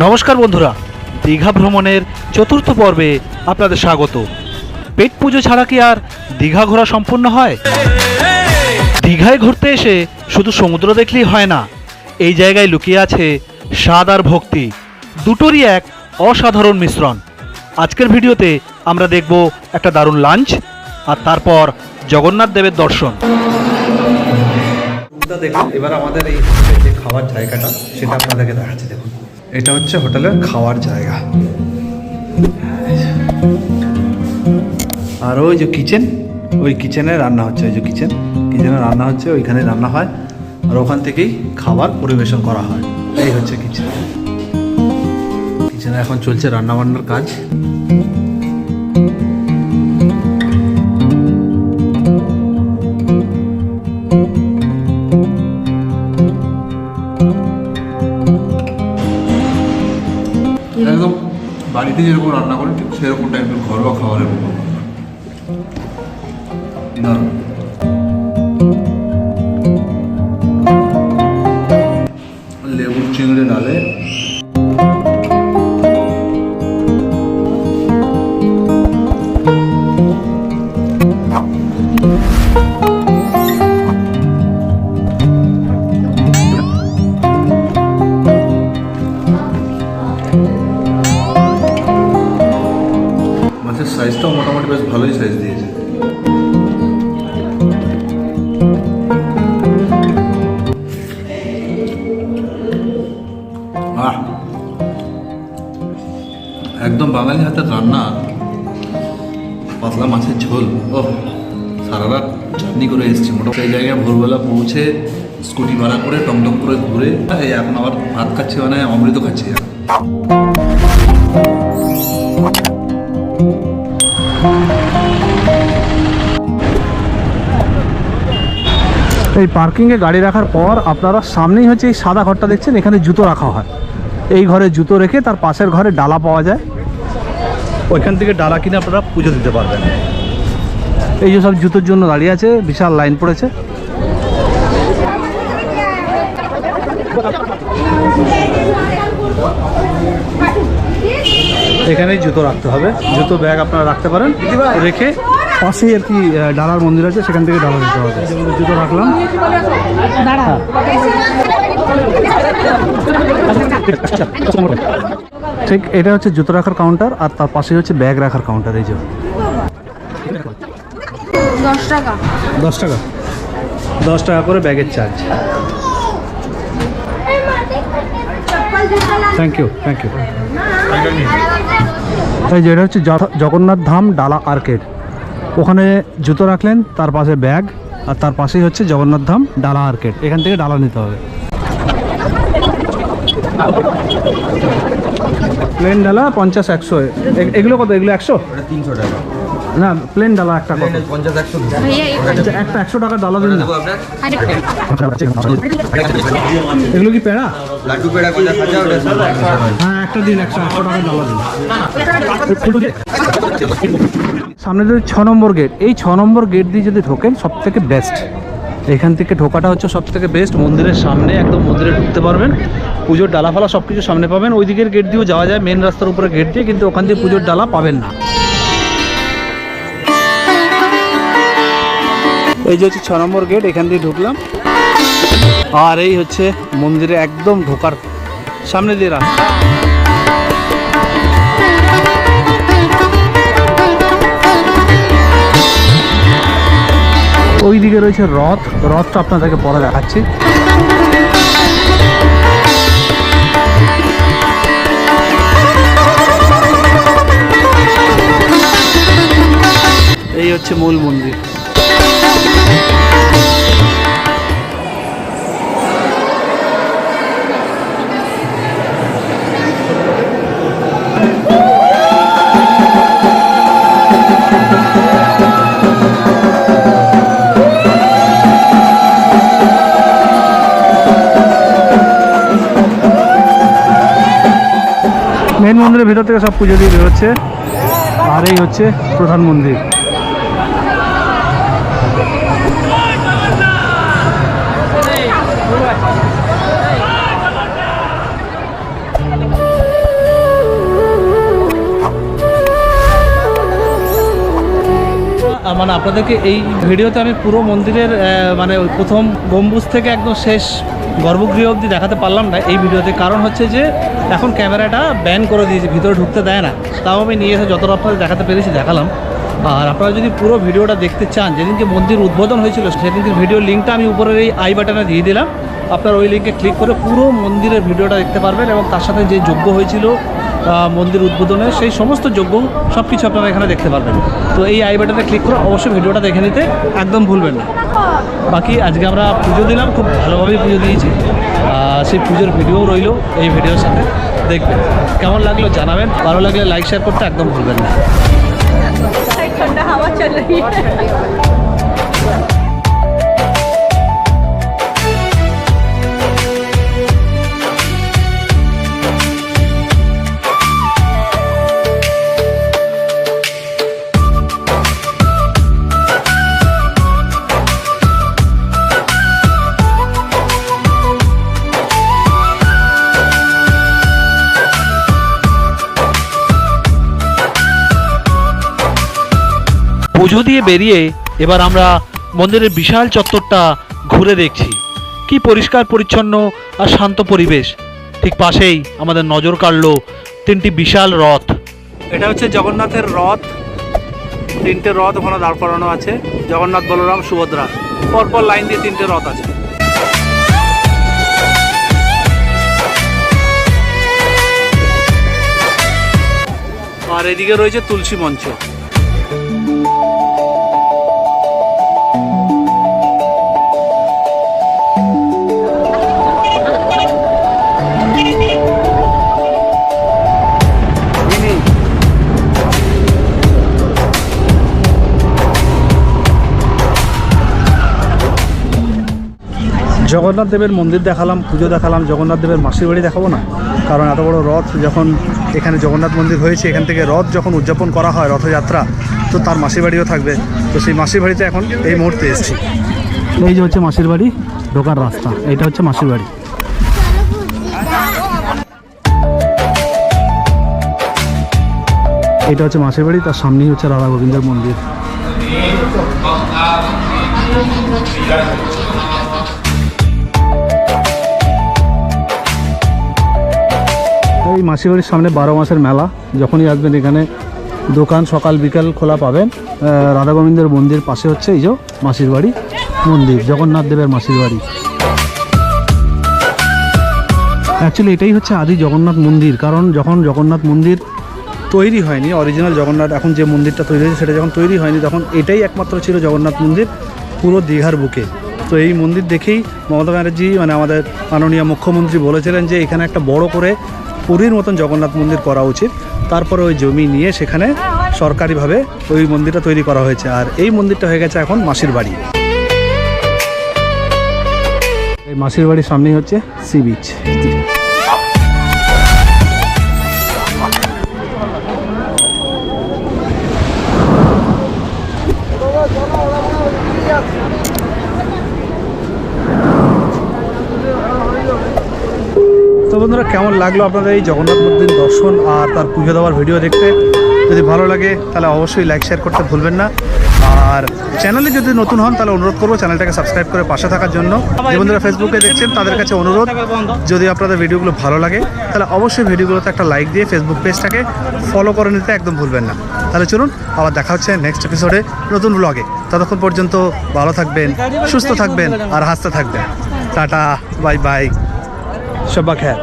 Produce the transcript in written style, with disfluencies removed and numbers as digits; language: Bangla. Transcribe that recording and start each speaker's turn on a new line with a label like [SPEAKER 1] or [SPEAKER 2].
[SPEAKER 1] নমস্কার বন্ধুরা, দীঘা ভ্রমণের চতুর্থ পর্বে আপনাদের স্বাগত। পেট পুজো ছাড়া কি আর দীঘা ঘোরা সম্পূর্ণ হয়? দীঘায় ঘুরতে এসে শুধু সমুদ্র দেখলেই হয় না, এই জায়গায় লুকিয়ে আছে স্বাদ আর ভক্তি, দুটোরই এক অসাধারণ মিশ্রণ। আজকের ভিডিওতে আমরা দেখব একটা দারুণ লাঞ্চ আর তারপর জগন্নাথ দেবের দর্শন। দেখুন, এবার আমাদের এই যে খাওয়ার জায়গাটা সেটা আপনাদেরকে দেখাচ্ছি। দেখুন, এটা হচ্ছে হোটেলের খাওয়ার জায়গা, আর ওই যে কিচেন, ওই কিচেনে রান্না হচ্ছে। ওই যে কিচেনে রান্না হচ্ছে, ওইখানে রান্না হয় আর ওখান থেকেই খাবার পরিবেশন করা হয়। এই হচ্ছে কিচেনে এখন চলছে রান্নাবান্নার কাজ।
[SPEAKER 2] একদম বাড়িতে যেরকম রান্না করি ঠিক সেরকম টাইপের ঘরোয়া খাবারের মতো। লেবুর চিংড়ি ডালে মাছের সাইজটাও মোটামুটি বেশ ভালোই সাইজ দিয়েছে। একদম বাঙালি হাতের রান্না, পাতলা মাছের ঝোল। ও সারা রাত জার্নি করে এসেছি, মোটামুটি এই জায়গায় ভোরবেলা পৌঁছে স্কুটি ভাড়া করে টমটম করে ঘুরে এখন আবার ভাত খাচ্ছি, মানে অমৃত খাচ্ছি।
[SPEAKER 1] এই পার্কিংয়ে গাড়ি রাখার পর আপনারা সামনেই হচ্ছে এই সাদা ঘরটা দেখছেন, এখানে জুতো রাখা হয়। এই ঘরে জুতো রেখে তার পাশের ঘরে ডালা পাওয়া যায়, ওইখান থেকে ডালা কিনে আপনারা পুজো দিতে পারবেন। এই যে সব জুতোর জন্য দাঁড়িয়ে আছে, বিশাল লাইন পড়েছে। এখানেই জুতো রাখতে হবে, জুতো ব্যাগ আপনারা রাখতে পারেন, রেখে পাশেই আর কি ডালার মন্দির আছে, সেখান থেকে ডালা দিতে হবে। জুতো রাখলাম, ঠিক এটা হচ্ছে জুতো রাখার কাউন্টার, আর তার পাশে হচ্ছে ব্যাগ রাখার কাউন্টার। এই যে 10 টাকা করে ব্যাগের চার্জ। Thank you. এই যে এটা হচ্ছে জগন্নাথ ধাম ডালা আর্কেড, ওখানে জুতো রাখলেন, তার পাশে ব্যাগ, আর তার পাশেই হচ্ছে জগন্নাথ ধাম ডালা আর্কেড। এখান থেকে ডালা নিতে হবে। প্লেন ডালা 50-100। এগুলো কত? এগুলো 100?
[SPEAKER 3] 300 টাকা।
[SPEAKER 1] না, প্লেন ডালা একটা কত?
[SPEAKER 3] 50-100
[SPEAKER 1] একটা 100 টাকা ডালা দিন না। এগুলো কি পেড়া?
[SPEAKER 3] লাড্ডু পেড়া 50 ওটা।
[SPEAKER 1] হ্যাঁ, একটা দিন 100 টাকা ডালা দিন। সামনে যদি 6 নম্বর গেট, এই 6 নম্বর গেট দিয়ে যদি ঢোকেন সব থেকে বেস্ট। এখান থেকে ঢোকাটা হচ্ছে সব থেকে বেস্ট। মন্দিরের সামনে একদম মন্দিরে ঢুকতে পারবেন, পুজোর ডালাফালা সব কিছু সামনে পাবেন। ওই দিকের গেট দিয়েও যাওয়া যায়, মেন রাস্তার উপরে গেট দিয়ে, কিন্তু ওখান দিয়ে পুজোর ডালা পাবেন না। এই যে হচ্ছে 6 নম্বর গেট, এখান দিয়ে ঢুকলাম, আর এই হচ্ছে মন্দিরে একদম ঢোকার সামনে দিয়ে রাস্তা। ওই দিকে রয়েছে রথটা আপনাদেরকে পরে দেখাচ্ছি। এই হচ্ছে মূল মন্দির। মেন মন্দিরের ভেতর থেকে সব পুজো দিয়ে বেরোচ্ছে, আর এই হচ্ছে প্রধান মন্দির। মানে আপনাদেরকে এই ভিডিওতে আমি পুরো মন্দিরের মানে ওই প্রথম গম্বুজ থেকে একদম শেষ গর্ভগৃহ অবধি দেখাতে পারলাম না এই ভিডিওতে। কারণ হচ্ছে যে এখন ক্যামেরাটা ব্যান করে দিয়েছে, ভিতরে ঢুকতে দেয় না। তাও আমি নিয়ে এসে যতটা আপনাদের দেখাতে পেরেছি দেখালাম। আর আপনারা যদি পুরো ভিডিওটা দেখতে চান, যেদিনকে মন্দির উদ্বোধন হয়েছিল সেদিনকে ভিডিও লিঙ্কটা আমি উপরের এই আই বাটনে দিয়ে দিলাম। আপনারা ওই লিঙ্কে ক্লিক করে পুরো মন্দিরের ভিডিওটা দেখতে পারবেন এবং তার সাথে যে যজ্ঞ হয়েছিল মন্দির উদ্বোধনে সেই সমস্ত যজ্ঞ সব কিছু আপনারা এখানে দেখতে পারবেন। তো এই আই বাটনে ক্লিক করে অবশ্যই ভিডিওটা দেখে নিতে একদম ভুলবেন না। বাকি আজকে আমরা পুজো দিলাম, খুব ভালোভাবেই পুজো দিয়েছি। সেই পুজোর ভিডিও রইলো এই ভিডিওর সাথে, দেখবেন কেমন লাগলো জানাবেন। ভালো লাগলে লাইক শেয়ার করতে একদম ভুলবেন না।
[SPEAKER 4] ठंडा हवा चल रही है।
[SPEAKER 1] পুজো দিয়ে বেরিয়ে এবার আমরা মন্দিরের বিশাল চত্বরটা ঘুরে দেখছি। কি পরিষ্কার পরিচ্ছন্ন আর শান্ত পরিবেশ। ঠিক পাশেই আমাদের নজর কাড়লো তিনটি বিশাল রথ। এটা হচ্ছে জগন্নাথের রথ। তিনটে রথ ওখানে দাঁড় করানো আছে, জগন্নাথ, বলরাম, সুভদ্রা। পরপর লাইন দিয়ে তিনটে রথ আছে। আর এদিকে রয়েছে তুলসী মঞ্চ। জগন্নাথ দেবের মন্দির দেখালাম, পুজো দেখালাম, জগন্নাথ দেবের মাসির বাড়ি দেখাবো না? কারণ এত বড় রথ যখন এখানে জগন্নাথ মন্দির হয়েছে, এখান থেকে রথ যখন উদযাপন করা হয় রথযাত্রা, তো তার মাসির বাড়িও থাকবে। তো সেই মাসির বাড়িতে এখন এই মুহূর্তে এসেছি। এই যে হচ্ছে মাসির বাড়ি, ঢোকার রাস্তা, এইটা হচ্ছে মাসির বাড়ি। এটা হচ্ছে মাসির বাড়ি, তার সামনেই হচ্ছে রাধা গোবিন্দের মন্দির। এই মাসির বাড়ির সামনে 12 মাসের মেলা। যখনই আসবেন এখানে দোকান সকাল বিকাল খোলা পাবেন। রাধা গোবিন্দের মন্দির পাশে হচ্ছে এই যে মাসির বাড়ি মন্দির, জগন্নাথ দেবের মাসির বাড়ি। অ্যাকচুয়ালি এটাই হচ্ছে আদি জগন্নাথ মন্দির। কারণ যখন জগন্নাথ মন্দির তৈরি হয়নি, অরিজিনাল জগন্নাথ এখন যে মন্দিরটা তৈরি হয়েছে সেটা যখন তৈরি হয়নি, তখন এটাই একমাত্র ছিল জগন্নাথ মন্দির পুরো দীঘার বুকে। তো এই মন্দির দেখেই মমতা ব্যানার্জি মানে আমাদের মাননীয় মুখ্যমন্ত্রী বলেছিলেন যে এখানে একটা বড় করে পুরীর মতন জগন্নাথ মন্দির করা উচিত। তারপরে ওই জমি নিয়ে সেখানে সরকারিভাবে ওই মন্দিরটা তৈরি করা হয়েছে। আর এই মন্দিরটা হয়ে গেছে এখন মাসির বাড়ি। এই মাসির বাড়ির সামনেই হচ্ছে সি বিচ। তো বন্ধুরা, কেমন লাগলো আপনাদের এই জগন্নাথ মন্দির দর্শন আর তার পুজো দেওয়ার ভিডিও দেখতে? যদি ভালো লাগে তাহলে অবশ্যই লাইক শেয়ার করতে ভুলবেন না। আর চ্যানেলে যদি নতুন হন তাহলে অনুরোধ করবো চ্যানেলটাকে সাবস্ক্রাইব করে পাশে থাকার জন্য। যে বন্ধুরা ফেসবুকে দেখছেন তাদের কাছে অনুরোধ, যদি আপনাদের ভিডিওগুলো ভালো লাগে তাহলে অবশ্যই ভিডিওগুলোতে একটা লাইক দিয়ে ফেসবুক পেজটাকে ফলো করে নিতে একদম ভুলবেন না। তাহলে চলুন আবার দেখা হচ্ছে নেক্সট এপিসোডে নতুন ব্লগে। ততক্ষণ পর্যন্ত ভালো থাকবেন, সুস্থ থাকবেন আর হাসতে থাকবেন। টাটা, বাই বাই, শব্বা খেয়াল।